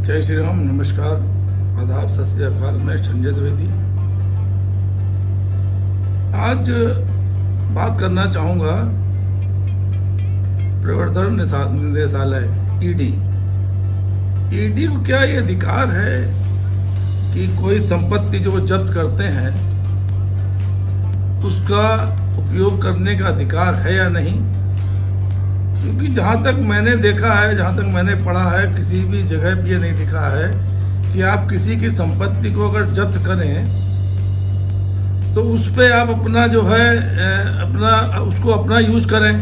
जय श्री राम, नमस्कार, आदाब, सत श्री अकाल। मैं संजय द्विवेदी आज बात करना चाहूंगा प्रवर्तन निदेशालय ईडी को क्या ये अधिकार है कि कोई संपत्ति जो वो जब्त करते हैं उसका उपयोग करने का अधिकार है या नहीं? क्योंकि जहां तक मैंने देखा है, जहां तक मैंने पढ़ा है, किसी भी जगह पे ये नहीं लिखा है कि आप किसी की संपत्ति को अगर जब्त करें तो उस पे आप अपना जो है अपना यूज करें।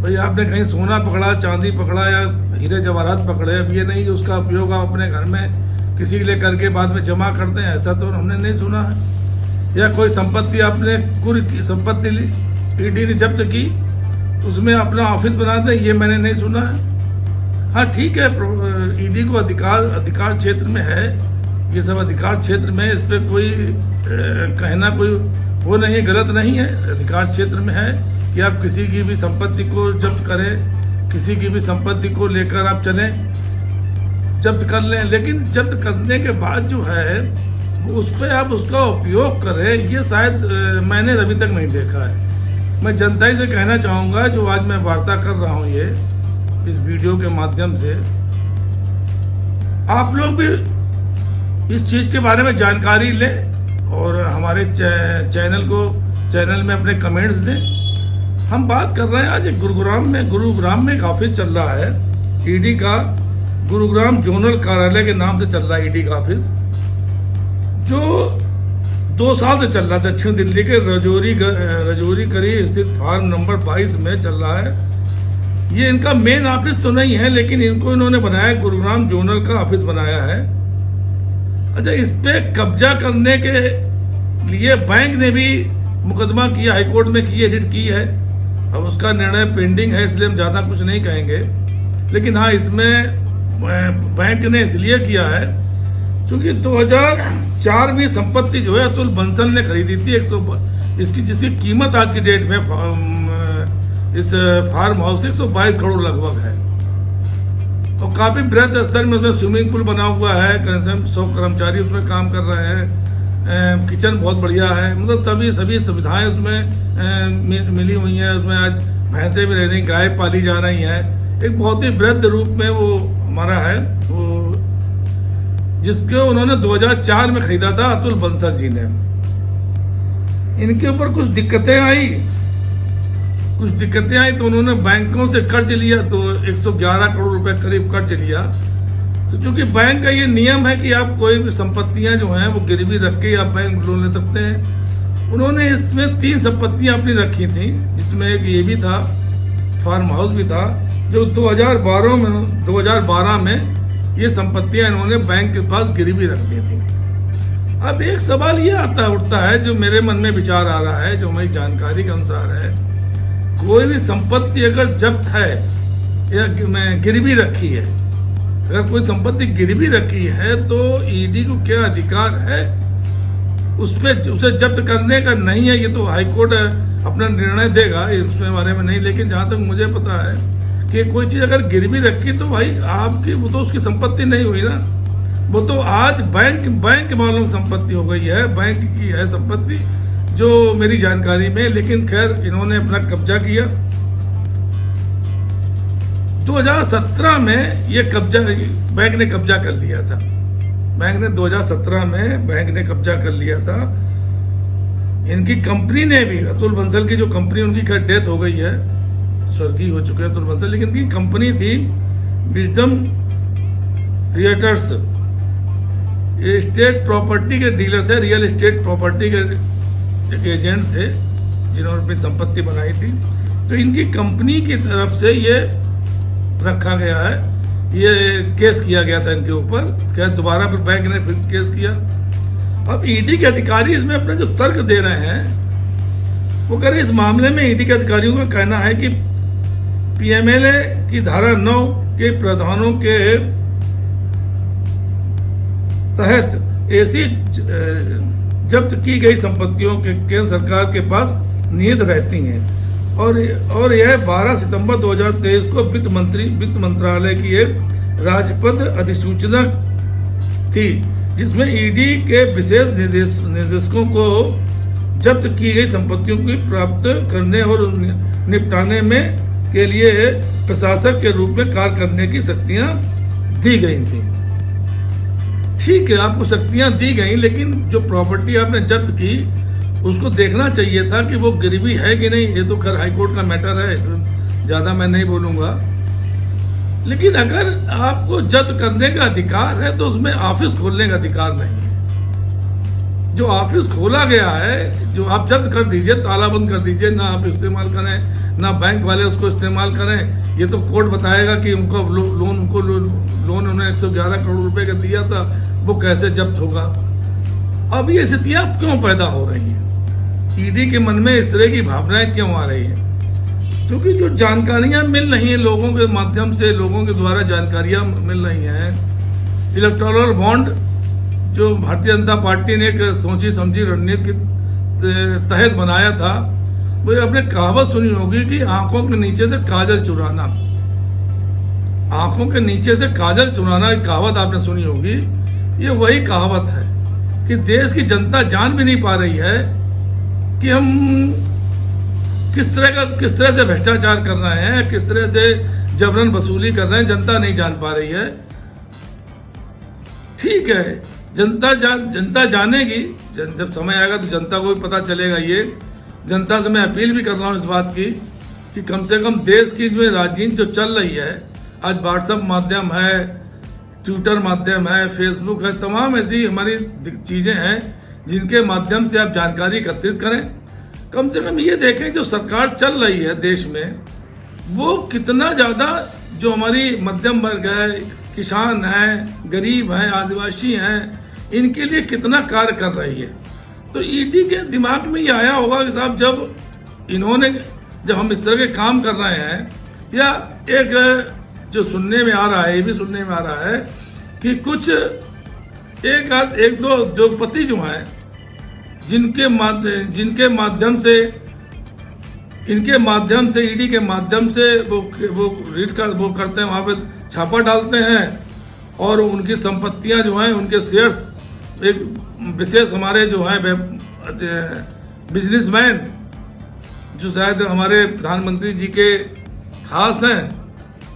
भाई आपने कहीं सोना पकड़ा, चांदी पकड़ा या हीरे जवाहरात पकड़े, अब ये नहीं कि उसका उपयोग आप अपने घर में किसी के लिए करके बाद में जमा करते हैं, ऐसा तो हमने नहीं सुना है। या कोई संपत्ति आपने कुछ संपत्ति ईडी ने जब्त की, उसमें अपना ऑफिस बना दें, ये मैंने नहीं सुना है। हाँ ठीक है, ईडी को अधिकार क्षेत्र में है, ये सब अधिकार क्षेत्र में, इस पे कोई कहना कोई वो नहीं है, गलत नहीं है। अधिकार क्षेत्र में है कि आप किसी की भी संपत्ति को जब्त करें, किसी की भी संपत्ति को लेकर आप चलें, जब्त कर लें, लेकिन जब्त करने के बाद जो है उस पर आप उसका उपयोग करें, ये शायद मैंने अभी तक नहीं देखा है। मैं जनता से कहना चाहूंगा, जो आज मैं वार्ता कर रहा हूं ये इस वीडियो के माध्यम से, आप लोग भी इस चीज के बारे में जानकारी लें और हमारे चैनल में अपने कमेंट्स दें। हम बात कर रहे हैं आज गुरुग्राम में एक ऑफिस चल रहा है ईडी का, गुरुग्राम जोनल कार्यालय के नाम से चल रहा है ईडी का ऑफिस, जो 2 साल से चल रहा था। दक्षिण दिल्ली के रजौरी करीब स्थित फार्म नंबर 22 में चल रहा है। ये इनका मेन ऑफिस तो नहीं है, लेकिन इन्होंने बनाया, गुरुग्राम जोनल का ऑफिस बनाया है। अच्छा, इस पे कब्जा करने के लिए बैंक ने भी मुकदमा किया, हाईकोर्ट में की, एडिट की है। अब उसका निर्णय पेंडिंग है, इसलिए हम ज्यादा कुछ नहीं कहेंगे। लेकिन हाँ, इसमें बैंक ने इसलिए किया है क्योंकि 2004 में संपत्ति जो है अतुल बंसल ने खरीदी थी। इसकी जिसकी कीमत आज की डेट में इस फार्म हाउस 122 करोड़ लगभग है, और काफी बृहद स्तर में उसमें स्विमिंग पूल बना हुआ है, 100 कर्मचारी उसमें काम कर रहे हैं, किचन बहुत बढ़िया है, मतलब सभी सुविधाएं उसमें मिली हुई हैं। उसमें आज भैंसे भी रह रही, गाय पाली जा रही है, एक बहुत ही बृहद रूप में वो हमारा है, वो जिसको उन्होंने 2004 में खरीदा था अतुल बंसल जी ने। इनके ऊपर कुछ दिक्कतें आई तो उन्होंने बैंकों से कर्ज लिया, तो 111 करोड़ रुपए करीब कर्ज लिया। तो चूंकि बैंक का ये नियम है कि आप कोई भी संपत्तियां जो हैं वो गिरवी रख के आप बैंक लोन ले सकते हैं। उन्होंने इसमें 3 संपत्तियां अपनी रखी थी, जिसमें एक ये भी था, फार्म हाउस भी था, जो 2012 में ये संपत्तियां इन्होंने बैंक के पास गिरवी रख दी थी। अब एक सवाल ये उठता है, जो मेरे मन में विचार आ रहा है, जो मेरी जानकारी के अनुसार है, कोई भी संपत्ति अगर जब्त है या गिरवी रखी है, अगर कोई संपत्ति गिरवी रखी है तो ईडी को क्या अधिकार है उसे जब्त करने का? नहीं है, ये तो हाईकोर्ट अपना निर्णय देगा, उसमें बारे में नहीं। लेकिन जहां तक मुझे पता है कि कोई चीज अगर गिरवी रखी तो भाई आपकी, वो तो उसकी संपत्ति नहीं हुई ना, वो तो आज बैंक मालूम संपत्ति हो गई है, बैंक की है संपत्ति, जो मेरी जानकारी में। लेकिन खैर, इन्होंने अपना कब्जा किया 2017 में, ये कब्जा बैंक ने कब्जा कर लिया था। 2017 में बैंक ने कब्जा कर लिया था। इनकी कंपनी ने भी, अतुल बंसल की जो कंपनी, उनकी खैर डेथ हो गई है, स्वर्गीय हो चुके हैं अतुल बंसल, लेकिन इनकी कंपनी थी विजडम रियल्टर्स, ये स्टेट प्रॉपर्टी के डीलर थे, रियल एस्टेट प्रॉपर्टी के एक एजेंट थे, जिन्होंने अपनी संपत्ति बनाई थी। तो इनकी कंपनी की तरफ से ये रखा गया है, ये केस किया गया था इनके ऊपर। खैर दोबारा फिर बैंक ने फिर केस किया। अब ईडी के अधिकारी इसमें अपने जो तर्क दे रहे हैं, वो कह रहे इस मामले में ईडी के अधिकारियों का कहना है कि पीएमएलए की धारा 9 के प्रावधानों के तहत ऐसी जब्त की गई संपत्तियों के केंद्र सरकार के पास निहित रहती हैं, और यह 12 सितंबर 2023 को वित्त मंत्रालय की एक राजपत्र अधिसूचना थी, जिसमें ईडी के विशेष निर्देशकों को जब्त की गई संपत्तियों की प्राप्त करने और निपटाने में के लिए प्रशासक के रूप में कार्य करने की शक्तियां दी गई थी। ठीक है, आपको शक्तियां दी गई, लेकिन जो प्रॉपर्टी आपने जब्त की उसको देखना चाहिए था कि वो गिरवी है कि नहीं। ये तो खैर हाईकोर्ट का मैटर है, तो ज्यादा मैं नहीं बोलूंगा। लेकिन अगर आपको जब्त करने का अधिकार है तो उसमें ऑफिस खोलने का अधिकार नहीं है। जो ऑफिस खोला गया है, जो आप जब्त कर दीजिए, ताला बंद कर दीजिए, ना आप इस्तेमाल करें, ना बैंक वाले उसको इस्तेमाल करें। ये तो कोर्ट बताएगा कि उनको लोन उन्हें 111 करोड़ रुपए का दिया था, वो कैसे जब्त होगा। अब ये स्थितियां क्यों पैदा हो रही हैं? ईडी के मन में इस तरह की भावनाएं क्यों आ रही हैं? क्योंकि जो जानकारियां मिल रही हैं लोगों के माध्यम से, लोगों के द्वारा जानकारियां मिल रही हैं। इलेक्टोरल बॉन्ड जो भारतीय जनता पार्टी ने एक सोची समझी रणनीति के तहत बनाया था, वो आपने कहावत सुनी होगी कि आंखों के नीचे से काजल चुराना। आंखों के नीचे से काजल चुराना एक कहावत आपने सुनी होगी। ये वही कहावत है कि देश की जनता जान भी नहीं पा रही है कि हम किस तरह से भ्रष्टाचार कर रहे हैं, किस तरह से जबरन वसूली कर रहे हैं। जनता नहीं जान पा रही है। ठीक है, जनता जानेगी, जब समय आएगा तो जनता को भी पता चलेगा। ये जनता से मैं अपील भी कर रहा हूं इस बात की कि कम से कम देश की जो राजनीति जो चल रही है, आज व्हाट्सएप माध्यम है, ट्विटर माध्यम है, फेसबुक है, तमाम ऐसी हमारी चीजें हैं जिनके माध्यम से आप जानकारी एकत्रित करें। कम से कम ये देखें जो सरकार चल रही है देश में, वो कितना ज्यादा जो हमारी मध्यम वर्ग है, किसान है, गरीब है, आदिवासी हैं, इनके लिए कितना कार्य कर रही है। तो ईडी के दिमाग में ये आया होगा कि साहब जब हम इस तरह के काम कर रहे हैं, या एक जो सुनने में आ रहा है, ये भी सुनने में आ रहा है कि कुछ एक दो उद्योगपति जो हैं जिनके माध्यम से ईडी के माध्यम से वो करते हैं, वहां पे छापा डालते हैं और उनकी संपत्तियां जो हैं, उनके शेयर्स, एक विशेष हमारे जो है बिजनेसमैन जो शायद हमारे प्रधानमंत्री जी के खास हैं,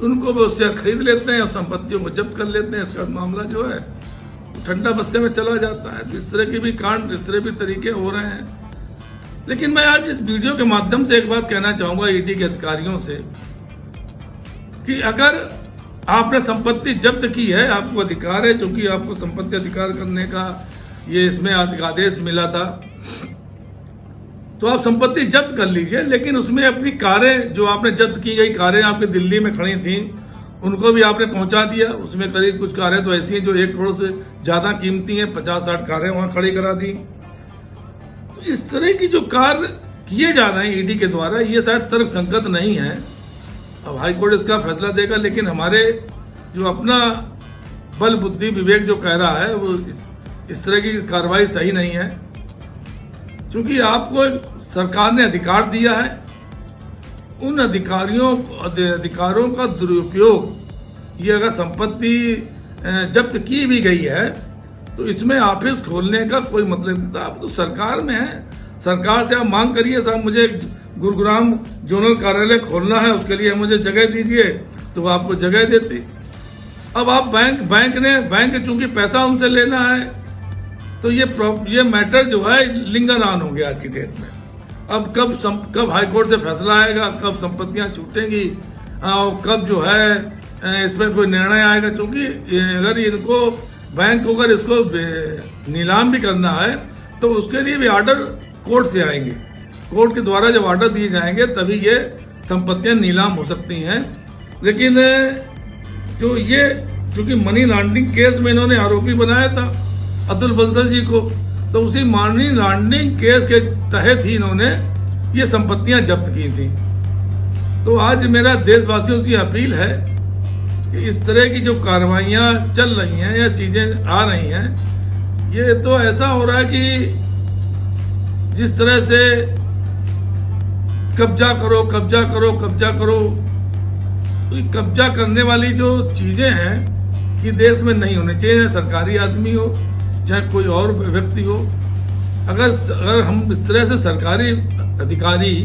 उनको वो शेयर खरीद लेते हैं और संपत्तियों को जब्त कर लेते हैं। इसका मामला जो है ठंडा बस्ते में चला जाता है। इस तरह के भी कांड, इस तरह भी तरीके हो रहे हैं। लेकिन मैं आज इस वीडियो के माध्यम से एक बात कहना चाहूंगा ईडी के अधिकारियों से कि अगर आपने संपत्ति जब्त की है, आपको अधिकार है, क्योंकि आपको संपत्ति अधिकार करने का ये इसमें आदेश मिला था, तो आप संपत्ति जब्त कर लीजिए। लेकिन उसमें अपनी कारें, जो आपने जब्त की गई कारें आपकी दिल्ली में खड़ी थी, उनको भी आपने पहुंचा दिया। उसमें करीब कुछ कारें तो ऐसी हैं जो 1 करोड़ से ज्यादा कीमती हैं, 50-60 कारें वहां खड़ी करा दी। तो इस तरह की जो कार्य किए जा रहे हैं ईडी के द्वारा, ये शायद तर्क संगत नहीं है। अब हाईकोर्ट इसका फैसला देगा, लेकिन हमारे जो अपना बल बुद्धि विवेक जो कह रहा है, वो इस तरह की कार्रवाई सही नहीं है। क्योंकि आपको सरकार ने अधिकार दिया है, उन अधिकारों का दुरुपयोग, ये अगर संपत्ति जब्त की भी गई है तो इसमें ऑफिस खोलने का कोई मतलब नहीं था। आप तो सरकार में है, सरकार से आप मांग करिए, साहब मुझे गुरुग्राम जोनल कार्यालय खोलना है, उसके लिए मुझे जगह दीजिए, तो आपको जगह देती। अब आप बैंक चूंकि पैसा उनसे लेना है, तो ये मैटर जो है लिंगर ऑन हो गया आज की डेट में। अब कब हाईकोर्ट से फैसला आएगा, कब संपत्तियां छूटेंगी, और कब जो है इसमें कोई निर्णय आएगा। क्योंकि अगर इनको बैंक को अगर इसको नीलाम भी करना है तो उसके लिए भी ऑर्डर कोर्ट से आएंगे। कोर्ट के द्वारा जब ऑर्डर दिए जाएंगे तभी ये संपत्तियां नीलाम हो सकती हैं। लेकिन जो ये चूंकि मनी लॉन्ड्रिंग केस में इन्होंने आरोपी बनाया था अतुल बंसल जी को, तो उसी मनी लॉन्ड्रिंग केस के तहत ही इन्होंने ये संपत्तियां जब्त की थी। तो आज मेरा देशवासियों से अपील है कि इस तरह की जो कार्रवाइयां चल रही हैं या चीजें आ रही हैं, ये तो ऐसा हो रहा है कि जिस तरह से कब्जा करो, तो कब्जा करने वाली जो चीजें हैं ये देश में नहीं होने चाहिए, चाहे सरकारी आदमी हो चाहे कोई और व्यक्ति हो। अगर हम इस तरह से सरकारी अधिकारी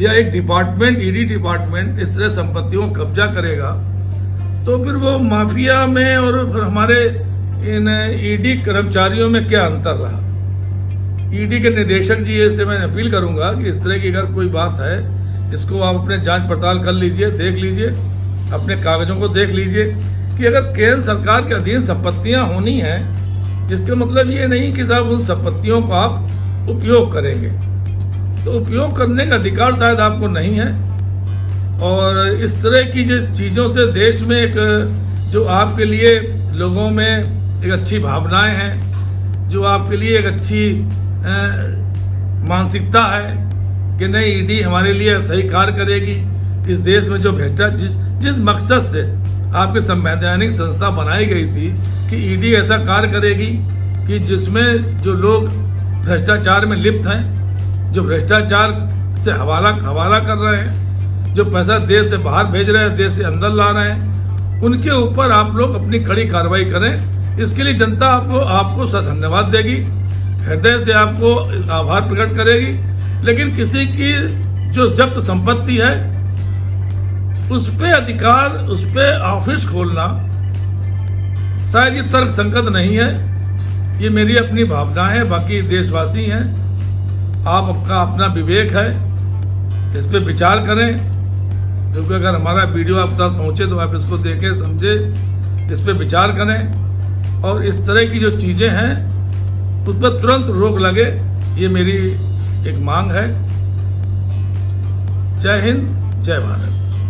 या एक डिपार्टमेंट, ईडी डिपार्टमेंट इस तरह संपत्तियों को कब्जा करेगा तो फिर वो माफिया में और फिर हमारे इन ईडी कर्मचारियों में क्या अंतर रहा। ईडी के निदेशक जी से मैं अपील करूंगा कि इस तरह की अगर कोई बात है इसको आप अपने जांच पड़ताल कर लीजिए, देख लीजिए, अपने कागजों को देख लीजिए कि अगर केंद्र सरकार के अधीन संपत्तियां होनी है, इसका मतलब ये नहीं कि साहब उन संपत्तियों को आप उपयोग करेंगे, तो उपयोग करने का अधिकार शायद आपको नहीं है। और इस तरह की जो चीजों से देश में एक जो आपके लिए लोगों में एक अच्छी भावनाएं हैं, जो आपके लिए एक अच्छी मानसिकता है कि नहीं ईडी हमारे लिए सही कार्य करेगी, इस देश में जो भ्रष्टाचार जिस मकसद से आपकी संवैधानिक संस्था बनाई गई थी कि ईडी ऐसा कार्य करेगी कि जिसमें जो लोग भ्रष्टाचार में लिप्त हैं, जो भ्रष्टाचार से हवाला कर रहे हैं, जो पैसा देश से बाहर भेज रहे हैं, देश से अंदर ला रहे हैं, उनके ऊपर आप लोग अपनी कड़ी कार्रवाई करें। इसके लिए जनता आपको धन्यवाद देगी, हृदय से आपको आभार प्रकट करेगी। लेकिन किसी की जो जब्त संपत्ति है उस पे अधिकार, उस पे ऑफिस खोलना शायद ये तर्क संगत नहीं है। ये मेरी अपनी भावना है, बाकी देशवासी हैं, आपका अपना विवेक है, इस पे विचार करें। क्योंकि अगर हमारा वीडियो आप तक पहुंचे तो आप इसको देखें, समझे, इस पे विचार करें और इस तरह की जो चीजें हैं उस पर तुरंत रोक लगे, ये मेरी एक मांग है। जय हिंद, जय भारत।